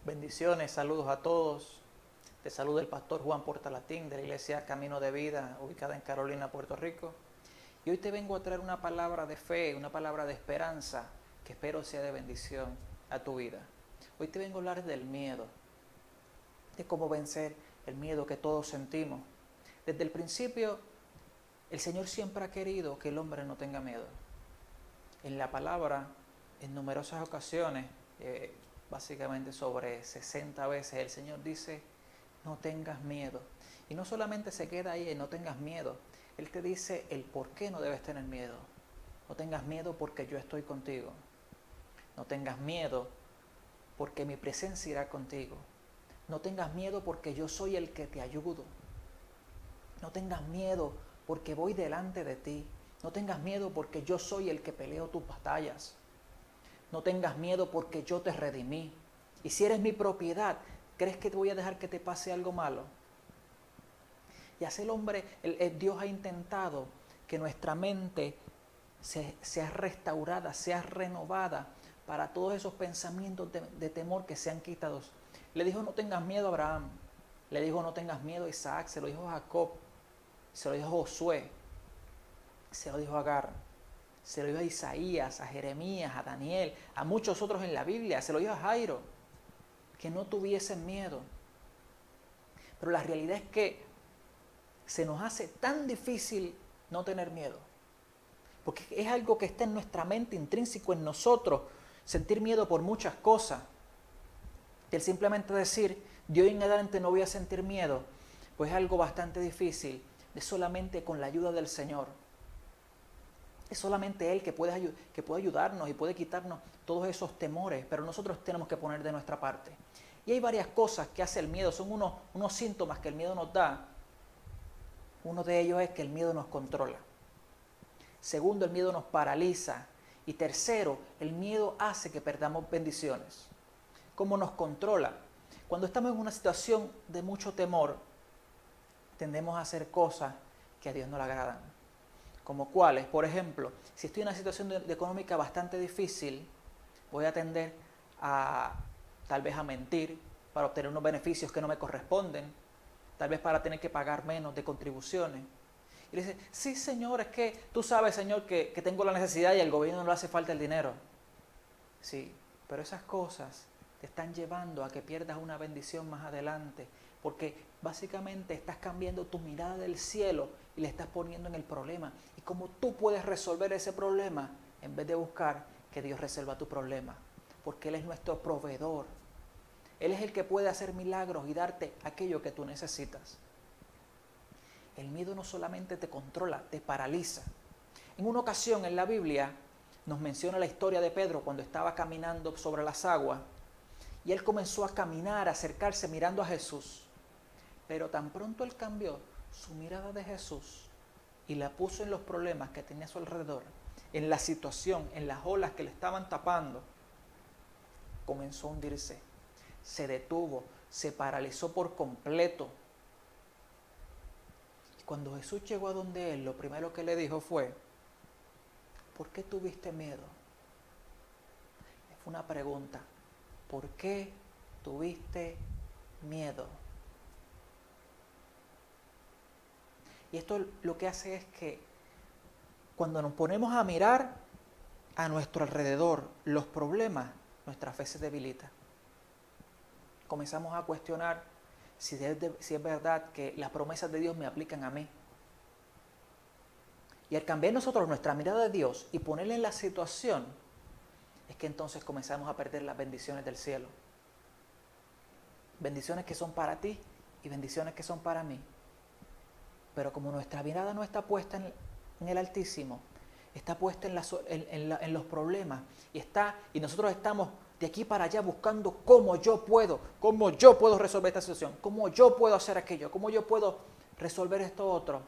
Bendiciones, saludos a todos. Te saluda el pastor Juan Portalatín de la iglesia Camino de Vida, ubicada en Carolina, Puerto Rico. Y hoy te vengo a traer una palabra de fe, una palabra de esperanza, que espero sea de bendición a tu vida. Hoy te vengo a hablar del miedo, de cómo vencer el miedo que todos sentimos. Desde el principio, el Señor siempre ha querido que el hombre no tenga miedo. En la palabra, en numerosas ocasiones, básicamente sobre 60 veces, el Señor dice, no tengas miedo. Y no solamente se queda ahí en no tengas miedo, Él te dice el por qué no debes tener miedo. No tengas miedo porque yo estoy contigo. No tengas miedo porque mi presencia irá contigo. No tengas miedo porque yo soy el que te ayudo. No tengas miedo porque voy delante de ti. No tengas miedo porque yo soy el que peleo tus batallas. No tengas miedo porque yo te redimí. Y si eres mi propiedad, ¿crees que te voy a dejar que te pase algo malo? Y así el hombre, Dios ha intentado que nuestra mente sea restaurada, sea renovada para todos esos pensamientos de temor que sean quitados. Le dijo, no tengas miedo a Abraham. Le dijo, no tengas miedo a Isaac. Se lo dijo a Jacob. Se lo dijo a Josué. Se lo dijo a Agar. Se lo dijo a Isaías, a Jeremías, a Daniel, a muchos otros en la Biblia. Se lo dijo a Jairo, que no tuviesen miedo. Pero la realidad es que se nos hace tan difícil no tener miedo. Porque es algo que está en nuestra mente, intrínseco en nosotros, sentir miedo por muchas cosas. El simplemente decir, de hoy en adelante no voy a sentir miedo, pues es algo bastante difícil, es solamente con la ayuda del Señor. Es solamente Él que puede ayudarnos y puede quitarnos todos esos temores, pero nosotros tenemos que poner de nuestra parte. Y hay varias cosas que hace el miedo, son unos síntomas que el miedo nos da. Uno de ellos es que el miedo nos controla. Segundo, el miedo nos paraliza. Y tercero, el miedo hace que perdamos bendiciones. ¿Cómo nos controla? Cuando estamos en una situación de mucho temor, tendemos a hacer cosas que a Dios no le agradan. ¿Como cuáles? Por ejemplo, si estoy en una situación económica bastante difícil, voy a tender a tal vez a mentir para obtener unos beneficios que no me corresponden, tal vez para tener que pagar menos de contribuciones. Y le dice, sí, Señor, es que tú sabes, Señor, que tengo la necesidad y al gobierno no le hace falta el dinero. Sí, pero esas cosas te están llevando a que pierdas una bendición más adelante, porque básicamente estás cambiando tu mirada del cielo y le estás poniendo en el problema. Y cómo tú puedes resolver ese problema en vez de buscar que Dios resuelva tu problema, porque Él es nuestro proveedor. Él es el que puede hacer milagros y darte aquello que tú necesitas. El miedo no solamente te controla, te paraliza. En una ocasión en la Biblia nos menciona la historia de Pedro cuando estaba caminando sobre las aguas y él comenzó a caminar, a acercarse mirando a Jesús. Pero tan pronto él cambió su mirada de Jesús y la puso en los problemas que tenía a su alrededor, en la situación, en las olas que le estaban tapando, comenzó a hundirse. Se detuvo, se paralizó por completo. Y cuando Jesús llegó a donde él, lo primero que le dijo fue, ¿por qué tuviste miedo? Fue una pregunta. ¿Por qué tuviste miedo? Y esto lo que hace es que cuando nos ponemos a mirar a nuestro alrededor los problemas, nuestra fe se debilita. Comenzamos a cuestionar si es verdad que las promesas de Dios me aplican a mí. Y al cambiar nosotros nuestra mirada de Dios y ponerla en la situación, es que entonces comenzamos a perder las bendiciones del cielo. Bendiciones que son para ti y bendiciones que son para mí. Pero como nuestra mirada no está puesta en el Altísimo, está puesta en los problemas y nosotros estamos de aquí para allá buscando cómo yo puedo resolver esta situación, cómo yo puedo hacer aquello, cómo yo puedo resolver esto otro.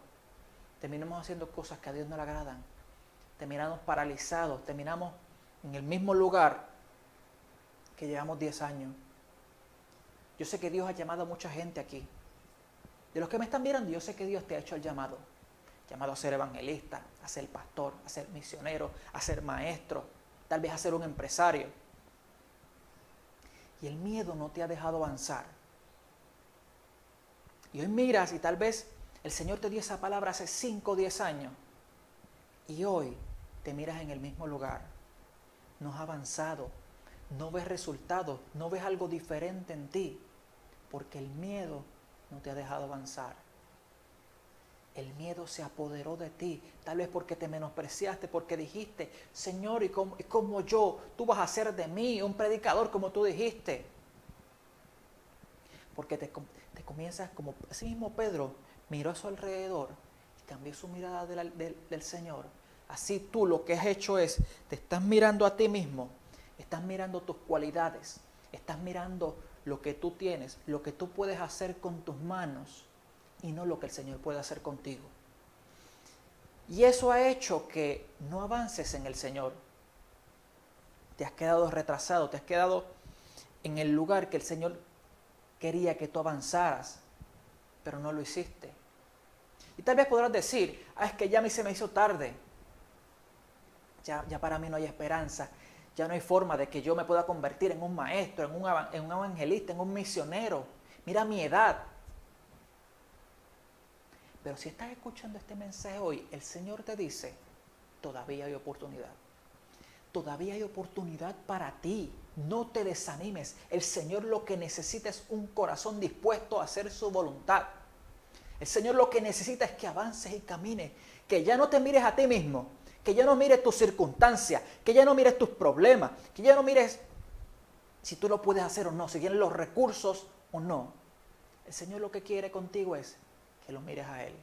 Terminamos haciendo cosas que a Dios no le agradan. Terminamos paralizados, terminamos en el mismo lugar que llevamos 10 años. Yo sé que Dios ha llamado a mucha gente aquí. De los que me están mirando, yo sé que Dios te ha hecho el llamado. Llamado a ser evangelista, a ser pastor, a ser misionero, a ser maestro, tal vez a ser un empresario. y el miedo no te ha dejado avanzar. Y hoy miras y tal vez el Señor te dio esa palabra hace 5 o 10 años y hoy te miras en el mismo lugar. No has avanzado, no ves resultados, no ves algo diferente en ti, porque el miedo no te ha dejado avanzar. El miedo se apoderó de ti, tal vez porque te menospreciaste, porque dijiste, Señor, ¿y cómo yo? Tú vas a hacer de mí un predicador como tú dijiste. Porque te comienzas, como así mismo Pedro miró a su alrededor y cambió su mirada del Señor. Así tú lo que has hecho es, te estás mirando a ti mismo, estás mirando tus cualidades, estás mirando lo que tú tienes, lo que tú puedes hacer con tus manos y no lo que el Señor puede hacer contigo. Y eso ha hecho que no avances en el Señor. Te has quedado retrasado, te has quedado en el lugar que el Señor quería que tú avanzaras, pero no lo hiciste. Y tal vez podrás decir, es que ya a mí se me hizo tarde. Ya para mí no hay esperanza. Ya no hay forma de que yo me pueda convertir en un maestro, en un evangelista, en un misionero. Mira mi edad. Pero si estás escuchando este mensaje hoy, el Señor te dice, todavía hay oportunidad. Todavía hay oportunidad para ti. No te desanimes. El Señor lo que necesita es un corazón dispuesto a hacer su voluntad. El Señor lo que necesita es que avances y camines. Que ya no te mires a ti mismo. Que ya no mires tus circunstancias. Que ya no mires tus problemas. Que ya no mires si tú lo puedes hacer o no. Si tienes los recursos o no. El Señor lo que quiere contigo es que lo mires a Él.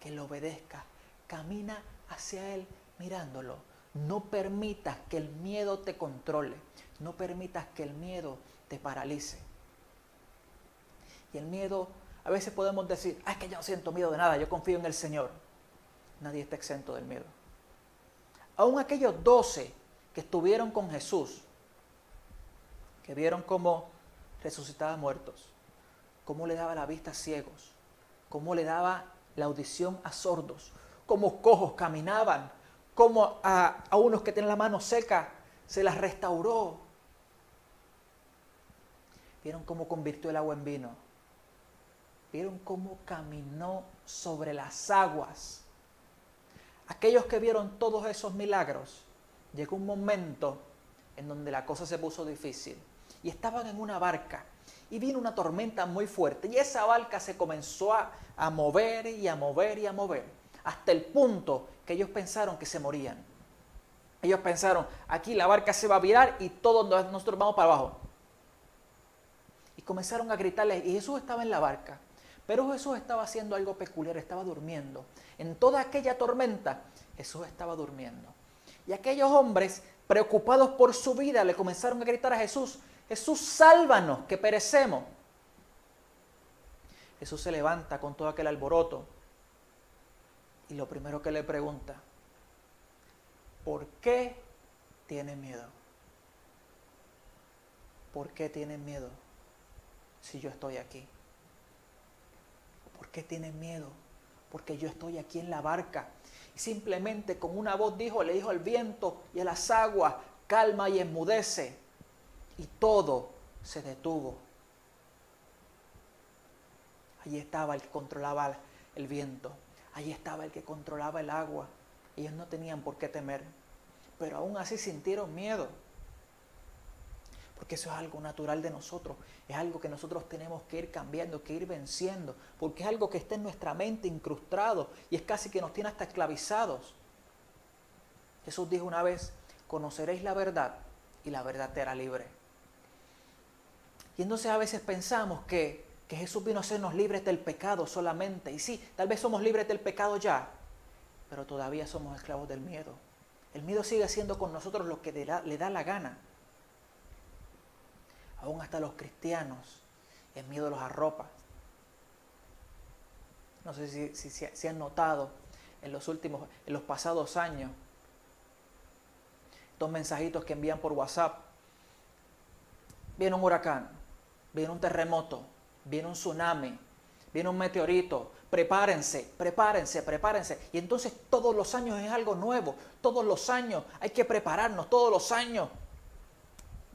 Que lo obedezcas. Camina hacia Él mirándolo. No permitas que el miedo te controle. No permitas que el miedo te paralice. Y el miedo, a veces podemos decir, es que yo no siento miedo de nada, yo confío en el Señor. Nadie está exento del miedo. Aún aquellos 12 que estuvieron con Jesús, que vieron cómo resucitaba muertos, cómo le daba la vista a ciegos, cómo le daba la audición a sordos, cómo cojos caminaban, cómo a unos que tienen la mano seca se las restauró. Vieron cómo convirtió el agua en vino. Vieron cómo caminó sobre las aguas. Aquellos que vieron todos esos milagros, llegó un momento en donde la cosa se puso difícil. Y estaban en una barca. Y vino una tormenta muy fuerte. Y esa barca se comenzó a mover y a mover y a mover. Hasta el punto que ellos pensaron que se morían. Ellos pensaron, aquí la barca se va a virar y todos nosotros vamos para abajo. Y comenzaron a gritarle, y Jesús estaba en la barca. Pero Jesús estaba haciendo algo peculiar, estaba durmiendo. En toda aquella tormenta, Jesús estaba durmiendo. Y aquellos hombres, preocupados por su vida, le comenzaron a gritar a Jesús, Jesús, sálvanos, que perecemos. Jesús se levanta con todo aquel alboroto y lo primero que le pregunta, ¿por qué tienen miedo? ¿Por qué tienen miedo si yo estoy aquí? ¿Por qué tienen miedo? Porque yo estoy aquí en la barca. Y simplemente con una voz le dijo al viento y a las aguas, calma y enmudece. Y todo se detuvo. Allí estaba el que controlaba el viento. Allí estaba el que controlaba el agua. Ellos no tenían por qué temer. Pero aún así sintieron miedo. Porque eso es algo natural de nosotros. Es algo que nosotros tenemos que ir cambiando, que ir venciendo. Porque es algo que está en nuestra mente incrustado. Y es casi que nos tiene hasta esclavizados. Jesús dijo una vez, conoceréis la verdad y la verdad te hará libre. Y entonces a veces pensamos que Jesús vino a hacernos libres del pecado solamente. Y sí, tal vez somos libres del pecado ya, pero todavía somos esclavos del miedo. El miedo sigue haciendo con nosotros lo que le da la gana. Aún hasta los cristianos, el miedo los arropa. No sé si han notado en los pasados años, estos mensajitos que envían por WhatsApp. Viene un huracán, viene un terremoto, viene un tsunami, viene un meteorito, prepárense, prepárense, prepárense. Y entonces todos los años es algo nuevo, todos los años hay que prepararnos, todos los años.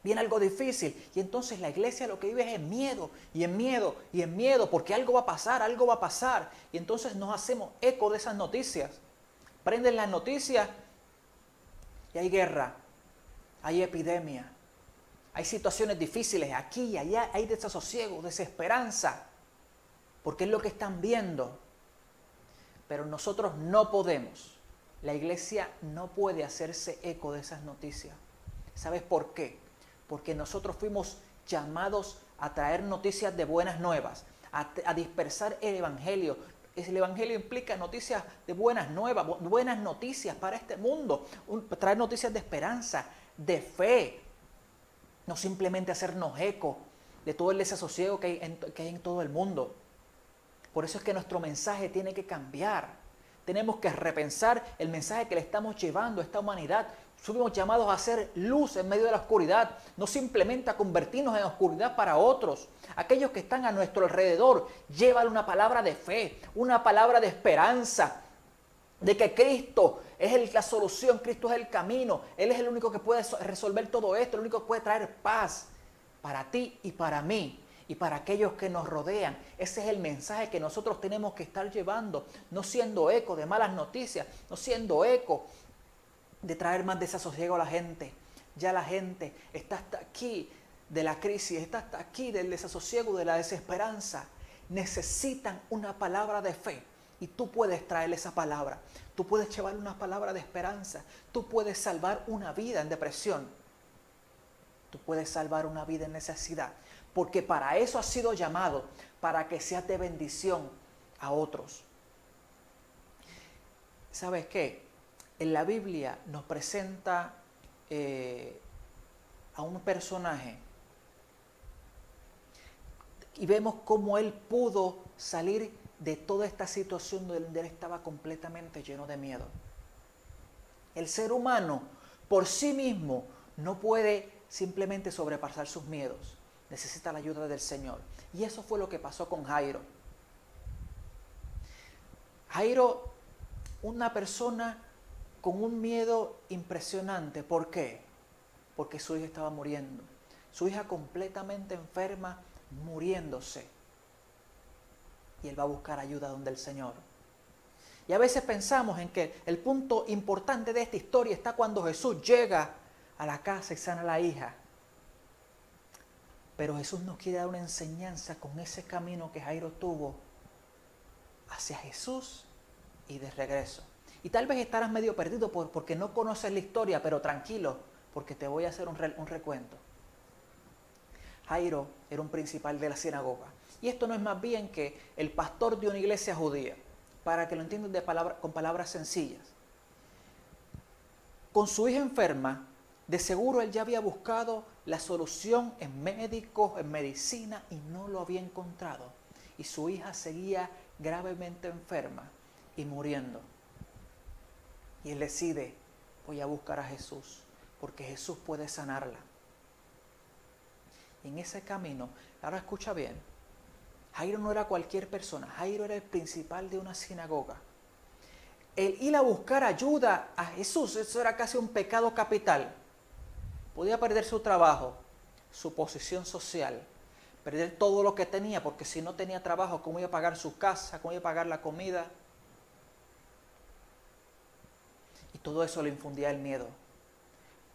Viene algo difícil y entonces la iglesia lo que vive es en miedo y en miedo y en miedo porque algo va a pasar, algo va a pasar. Y entonces nos hacemos eco de esas noticias. Prenden las noticias y hay guerra, hay epidemia, hay situaciones difíciles aquí y allá, hay desasosiego, desesperanza, porque es lo que están viendo. Pero nosotros no podemos, la iglesia no puede hacerse eco de esas noticias. ¿Sabes por qué? Porque nosotros fuimos llamados a traer noticias de buenas nuevas, a dispersar el evangelio. El evangelio implica noticias de buenas nuevas, buenas noticias para este mundo, traer noticias de esperanza, de fe, no simplemente hacernos eco de todo el desasosiego que hay en todo el mundo. Por eso es que nuestro mensaje tiene que cambiar. Tenemos que repensar el mensaje que le estamos llevando a esta humanidad. Fuimos llamados a hacer luz en medio de la oscuridad, no simplemente a convertirnos en oscuridad para otros. Aquellos que están a nuestro alrededor, llévale una palabra de fe, una palabra de esperanza, de que Cristo es la solución, Cristo es el camino, Él es el único que puede resolver todo esto, el único que puede traer paz para ti y para mí y para aquellos que nos rodean. Ese es el mensaje que nosotros tenemos que estar llevando, no siendo eco de malas noticias, no siendo eco de traer más desasosiego a la gente. Ya la gente está hasta aquí de la crisis, está hasta aquí del desasosiego, de la desesperanza. Necesitan una palabra de fe y tú puedes traerle esa palabra. Tú puedes llevarle una palabra de esperanza. Tú puedes salvar una vida en depresión. Tú puedes salvar una vida en necesidad. Porque para eso has sido llamado, para que seas de bendición a otros. ¿Sabes qué? En la Biblia nos presenta a un personaje y vemos cómo él pudo salir de toda esta situación donde él estaba completamente lleno de miedo. El ser humano por sí mismo no puede simplemente sobrepasar sus miedos. Necesita la ayuda del Señor. Y eso fue lo que pasó con Jairo. Jairo, una persona con un miedo impresionante. ¿Por qué? Porque su hija estaba muriendo. Su hija completamente enferma, muriéndose. Y él va a buscar ayuda donde el Señor. Y a veces pensamos en que el punto importante de esta historia está cuando Jesús llega a la casa y sana a la hija. Pero Jesús nos quiere dar una enseñanza con ese camino que Jairo tuvo hacia Jesús y de regreso. Y tal vez estarás medio perdido porque no conoces la historia, pero tranquilo, porque te voy a hacer un recuento. Jairo era un principal de la sinagoga. Y esto no es más bien que el pastor de una iglesia judía, para que lo entiendan con palabras sencillas. Con su hija enferma, de seguro él ya había buscado la solución en médicos, en medicina, y no lo había encontrado. Y su hija seguía gravemente enferma y muriendo. Y él decide, voy a buscar a Jesús, porque Jesús puede sanarla. Y en ese camino, ahora escucha bien, Jairo no era cualquier persona, Jairo era el principal de una sinagoga. El ir a buscar ayuda a Jesús, eso era casi un pecado capital. Podía perder su trabajo, su posición social, perder todo lo que tenía, porque si no tenía trabajo, ¿cómo iba a pagar su casa? ¿Cómo iba a pagar la comida? Y todo eso le infundía el miedo.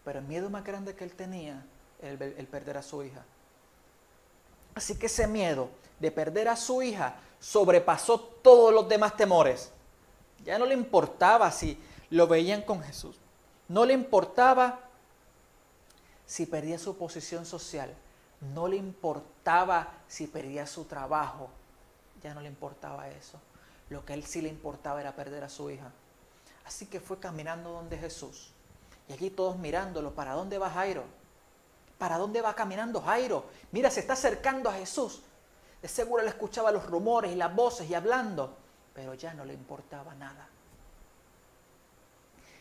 Pero el miedo más grande que él tenía era el perder a su hija. Así que ese miedo de perder a su hija sobrepasó todos los demás temores. Ya no le importaba si lo veían con Jesús. No le importaba si perdía su posición social. No le importaba si perdía su trabajo. Ya no le importaba eso. Lo que a él sí le importaba era perder a su hija. Así que fue caminando donde Jesús. Y allí todos mirándolo. ¿Para dónde va Jairo? ¿Para dónde va caminando Jairo? Mira, se está acercando a Jesús. De seguro le escuchaba los rumores y las voces y hablando. Pero ya no le importaba nada.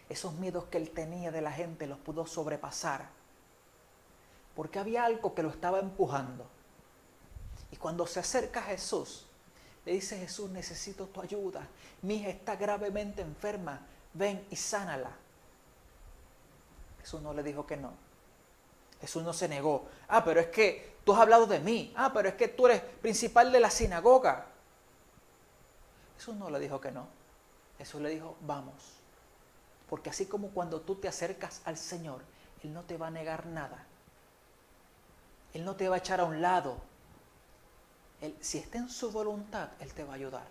Esos miedos que él tenía de la gente los pudo sobrepasar. Porque había algo que lo estaba empujando. Y cuando se acerca a Jesús, le dice: Jesús, necesito tu ayuda. Mi hija está gravemente enferma. Ven y sánala. Jesús no le dijo que no. Jesús no se negó. Ah, pero es que tú has hablado de mí. Ah, pero es que tú eres principal de la sinagoga. Jesús no le dijo que no. Jesús le dijo, vamos. Porque así como cuando tú te acercas al Señor, Él no te va a negar nada. Él no te va a echar a un lado. Él, si está en su voluntad, Él te va a ayudar.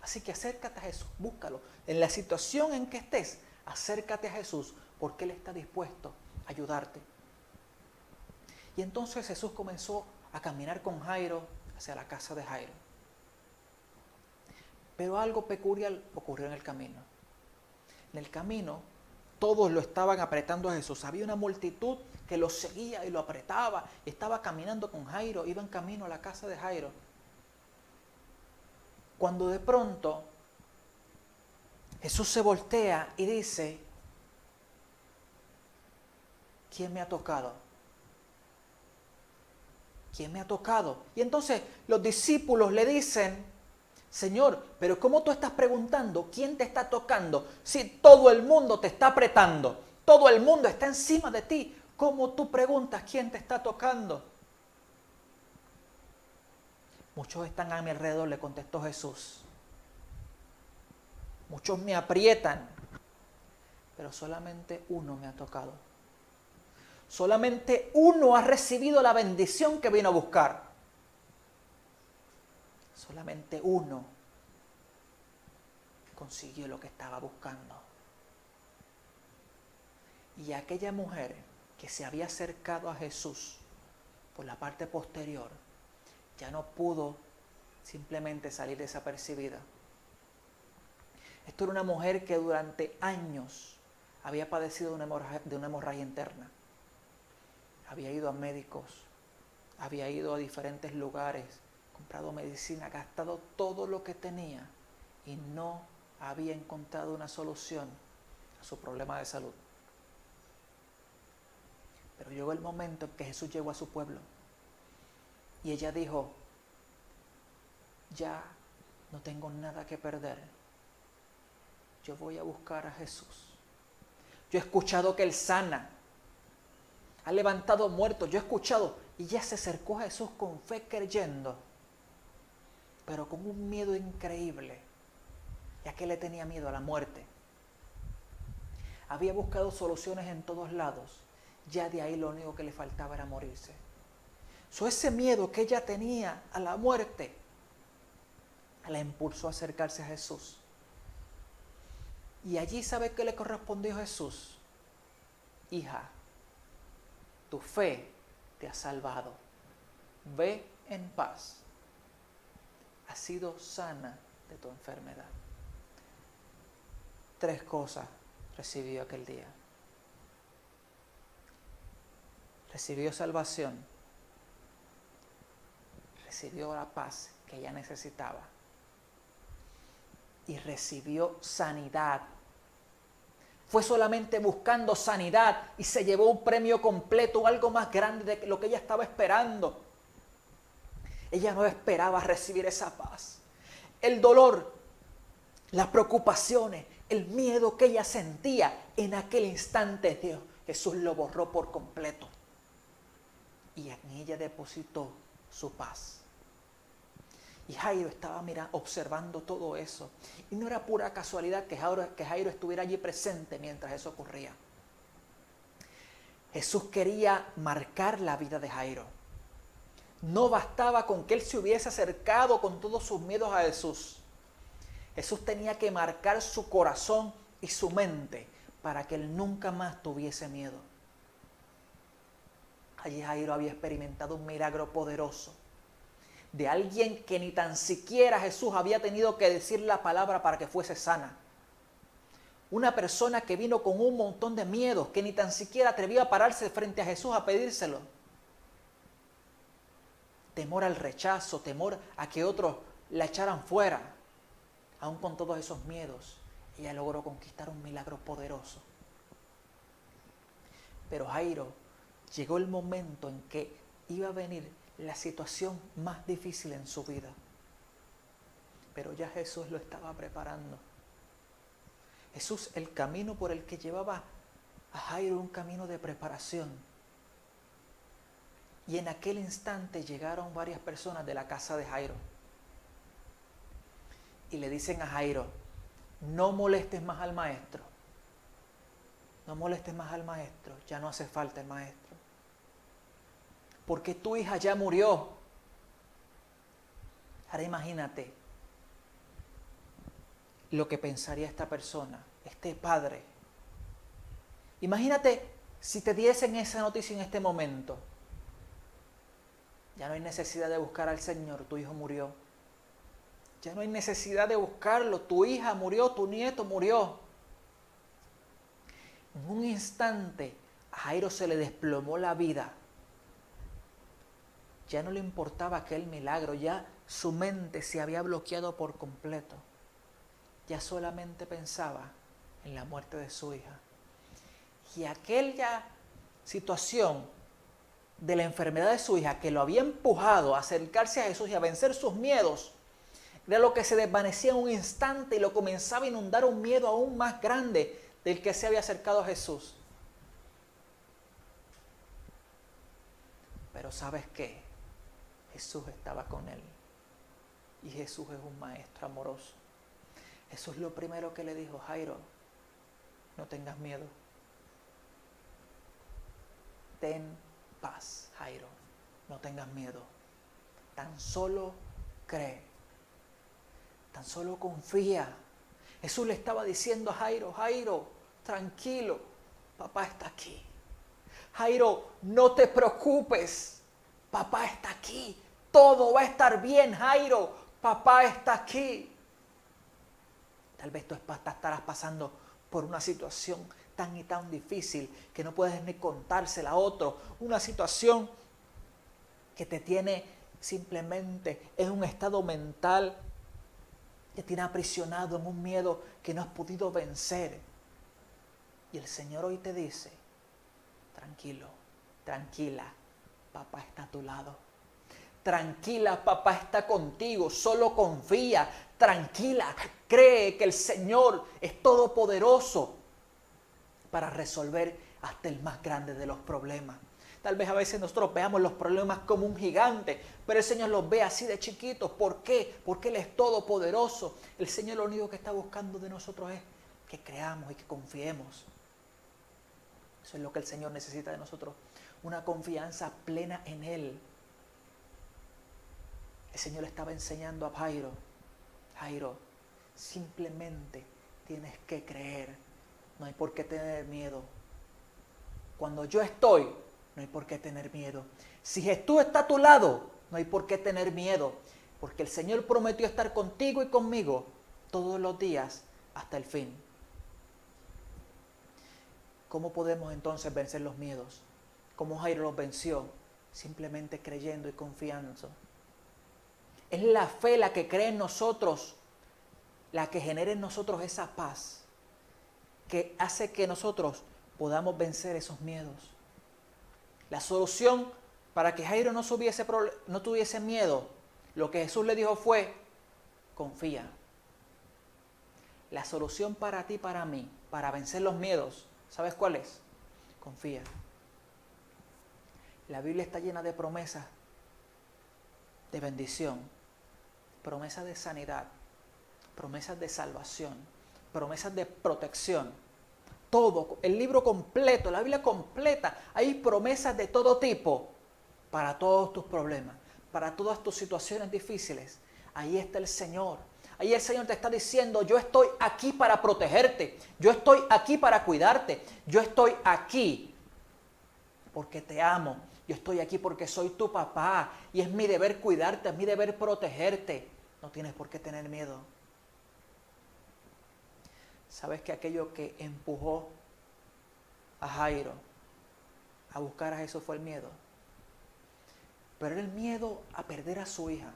Así que acércate a Jesús, búscalo. En la situación en que estés, acércate a Jesús, porque Él está dispuesto a ayudarte. Y entonces Jesús comenzó a caminar con Jairo hacia la casa de Jairo. Pero algo peculiar ocurrió en el camino. En el camino, todos lo estaban apretando a Jesús. Había una multitud que lo seguía y lo apretaba. Estaba caminando con Jairo, iba en camino a la casa de Jairo. Cuando de pronto Jesús se voltea y dice, ¿quién me ha tocado? ¿Quién me ha tocado? Y entonces los discípulos le dicen, Señor, pero ¿cómo tú estás preguntando quién te está tocando si todo el mundo te está apretando? Todo el mundo está encima de ti. ¿Cómo tú preguntas quién te está tocando? Muchos están a mi alrededor, le contestó Jesús. Muchos me aprietan, pero solamente uno me ha tocado. Solamente uno ha recibido la bendición que vino a buscar. Solamente uno consiguió lo que estaba buscando. Y aquella mujer que se había acercado a Jesús por la parte posterior, ya no pudo simplemente salir desapercibida. Esto era una mujer que durante años había padecido de una hemorragia interna. Había ido a médicos, había ido a diferentes lugares, comprado medicina, gastado todo lo que tenía y no había encontrado una solución a su problema de salud. Pero llegó el momento en que Jesús llegó a su pueblo y ella dijo, ya no tengo nada que perder, yo voy a buscar a Jesús. Yo he escuchado que Él sana, ha levantado muertos, yo he escuchado, y ella se acercó a Jesús con fe creyendo, pero con un miedo increíble, ya que le tenía miedo a la muerte. Había buscado soluciones en todos lados, ya de ahí lo único que le faltaba era morirse. Ese miedo que ella tenía a la muerte la impulsó a acercarse a Jesús. Y allí, ¿sabe qué le correspondió a Jesús? Hija, tu fe te ha salvado. Ve en paz. Has sido sana de tu enfermedad. 3 cosas recibió aquel día. Recibió salvación. Recibió la paz que ella necesitaba. Y recibió sanidad. Fue solamente buscando sanidad y se llevó un premio completo, algo más grande de lo que ella estaba esperando. Ella no esperaba recibir esa paz. El dolor, las preocupaciones, el miedo que ella sentía en aquel instante, Dios, Jesús lo borró por completo. Y en ella depositó su paz. Y Jairo estaba observando todo eso. Y no era pura casualidad que Jairo estuviera allí presente mientras eso ocurría. Jesús quería marcar la vida de Jairo. No bastaba con que él se hubiese acercado con todos sus miedos a Jesús. Jesús tenía que marcar su corazón y su mente para que él nunca más tuviese miedo. Allí Jairo había experimentado un milagro poderoso de alguien que ni tan siquiera Jesús había tenido que decir la palabra para que fuese sana. Una persona que vino con un montón de miedos, que ni tan siquiera atrevió a pararse frente a Jesús a pedírselo. Temor al rechazo, temor a que otros la echaran fuera. Aún con todos esos miedos, ella logró conquistar un milagro poderoso. Pero Jairo, llegó el momento en que iba a venir la situación más difícil en su vida. Pero ya Jesús lo estaba preparando. Jesús, el camino por el que llevaba a Jairo, un camino de preparación. Y en aquel instante llegaron varias personas de la casa de Jairo. Y le dicen a Jairo, no molestes más al maestro. No molestes más al maestro. Ya no hace falta el maestro. Porque tu hija ya murió. Ahora imagínate lo que pensaría esta persona, este padre. Imagínate si te diesen esa noticia en este momento. Ya no hay necesidad de buscar al Señor, tu hijo murió. Ya no hay necesidad de buscarlo, tu hija murió, tu nieto murió. En un instante a Jairo se le desplomó la vida. Ya no le importaba aquel milagro, ya su mente se había bloqueado por completo. Ya solamente pensaba en la muerte de su hija. Y aquella situación de la enfermedad de su hija que lo había empujado a acercarse a Jesús y a vencer sus miedos, era lo que se desvanecía en un instante y lo comenzaba a inundar un miedo aún más grande del que se había acercado a Jesús. Pero ¿sabes qué? Jesús estaba con él. Y Jesús es un maestro amoroso. Jesús lo primero que le dijo, Jairo, no tengas miedo. Ten paz, Jairo, no tengas miedo. Tan solo cree. Tan solo confía. Jesús le estaba diciendo a Jairo, Jairo, tranquilo, papá está aquí. Jairo, no te preocupes, papá está aquí. Todo va a estar bien, Jairo, papá está aquí. Tal vez tú estarás pasando por una situación tan y tan difícil que no puedes ni contársela a otro. Una situación que te tiene simplemente en un estado mental, te tiene aprisionado en un miedo que no has podido vencer. Y el Señor hoy te dice, tranquilo, tranquila, papá está a tu lado. Tranquila, papá está contigo, solo confía. Tranquila, cree que el Señor es todopoderoso para resolver hasta el más grande de los problemas. Tal vez a veces nosotros veamos los problemas como un gigante, pero el Señor los ve así de chiquitos. ¿Por qué? Porque Él es todopoderoso. El Señor lo único que está buscando de nosotros es que creamos y que confiemos. Eso es lo que el Señor necesita de nosotros, una confianza plena en Él. El Señor le estaba enseñando a Jairo, Jairo, simplemente tienes que creer, no hay por qué tener miedo. Cuando yo estoy, no hay por qué tener miedo. Si Jesús está a tu lado, no hay por qué tener miedo, porque el Señor prometió estar contigo y conmigo todos los días hasta el fin. ¿Cómo podemos entonces vencer los miedos? ¿Cómo Jairo los venció? Simplemente creyendo y confiando. Es la fe la que cree en nosotros, la que genera en nosotros esa paz, que hace que nosotros podamos vencer esos miedos. La solución para que Jairo no tuviese miedo, lo que Jesús le dijo fue, confía. La solución para ti y para mí, para vencer los miedos, ¿sabes cuál es? Confía. La Biblia está llena de promesas de bendición, promesas de sanidad, promesas de salvación, promesas de protección. Todo, el libro completo, la Biblia completa, hay promesas de todo tipo para todos tus problemas, para todas tus situaciones difíciles. Ahí está el Señor. Ahí el Señor te está diciendo, yo estoy aquí para protegerte, yo estoy aquí para cuidarte, yo estoy aquí porque te amo, yo estoy aquí porque soy tu papá y es mi deber cuidarte, es mi deber protegerte. No tienes por qué tener miedo. ¿Sabes que aquello que empujó a Jairo a buscar a Jesús fue el miedo? Pero era el miedo a perder a su hija.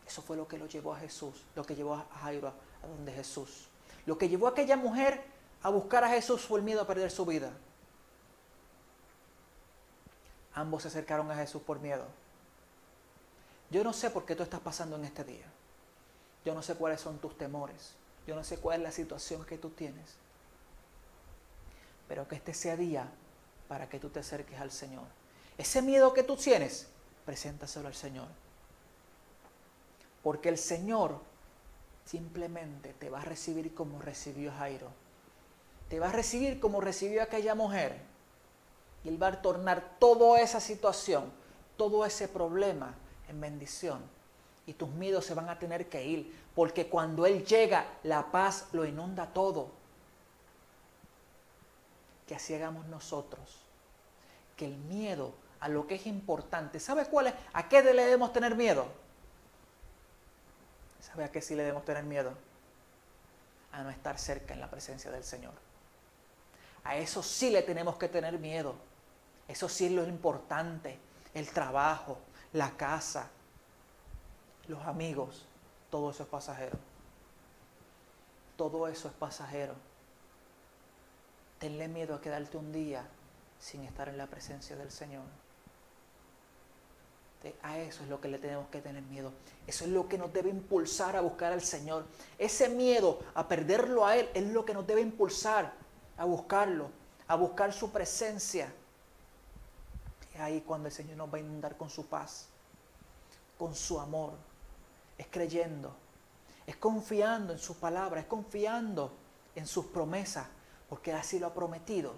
Eso fue lo que lo llevó a Jesús, lo que llevó a Jairo a donde Jesús. Lo que llevó a aquella mujer a buscar a Jesús fue el miedo a perder su vida. Ambos se acercaron a Jesús por miedo. Yo no sé por qué tú estás pasando en este día. Yo no sé cuáles son tus temores. Yo no sé cuál es la situación que tú tienes. Pero que este sea día para que tú te acerques al Señor. Ese miedo que tú tienes, preséntaselo al Señor. Porque el Señor simplemente te va a recibir como recibió a Jairo. Te va a recibir como recibió a aquella mujer. Y Él va a tornar toda esa situación, todo ese problema en bendición. Y tus miedos se van a tener que ir. Porque cuando Él llega, la paz lo inunda todo. Que así hagamos nosotros. Que el miedo a lo que es importante, ¿sabe cuál es? ¿A qué le debemos tener miedo? ¿Sabe a qué sí le debemos tener miedo? A no estar cerca en la presencia del Señor. A eso sí le tenemos que tener miedo. Eso sí es lo importante. El trabajo, la casa, los amigos, todo eso es pasajero. Todo eso es pasajero. Tenle miedo a quedarte un día sin estar en la presencia del Señor. A eso es lo que le tenemos que tener miedo. Eso es lo que nos debe impulsar a buscar al Señor. Ese miedo a perderlo a Él es lo que nos debe impulsar a buscarlo, a buscar su presencia. Es ahí cuando el Señor nos va a inundar con su paz, con su amor. Es creyendo, es confiando en su palabra, es confiando en sus promesas, porque así lo ha prometido.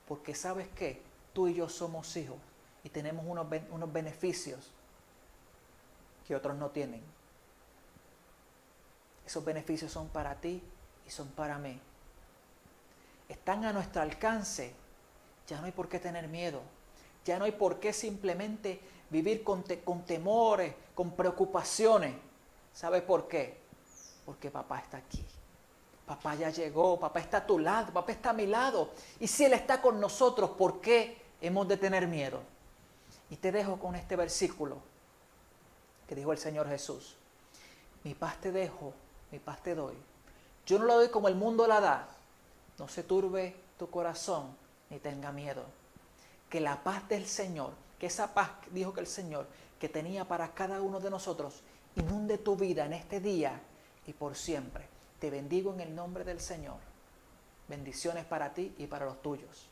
Porque ¿sabes qué? Tú y yo somos hijos y tenemos unos beneficios que otros no tienen. Esos beneficios son para ti y son para mí. Están a nuestro alcance. Ya no hay por qué tener miedo. Ya no hay por qué simplemente vivir con temores, con preocupaciones. ¿Sabes por qué? Porque papá está aquí. Papá ya llegó, papá está a tu lado, papá está a mi lado. Y si Él está con nosotros, ¿por qué hemos de tener miedo? Y te dejo con este versículo que dijo el Señor Jesús. Mi paz te dejo, mi paz te doy. Yo no la doy como el mundo la da. No se turbe tu corazón ni tenga miedo. Que la paz del Señor, que esa paz, dijo que el Señor, que tenía para cada uno de nosotros, inunde tu vida en este día y por siempre. Te bendigo en el nombre del Señor. Bendiciones para ti y para los tuyos.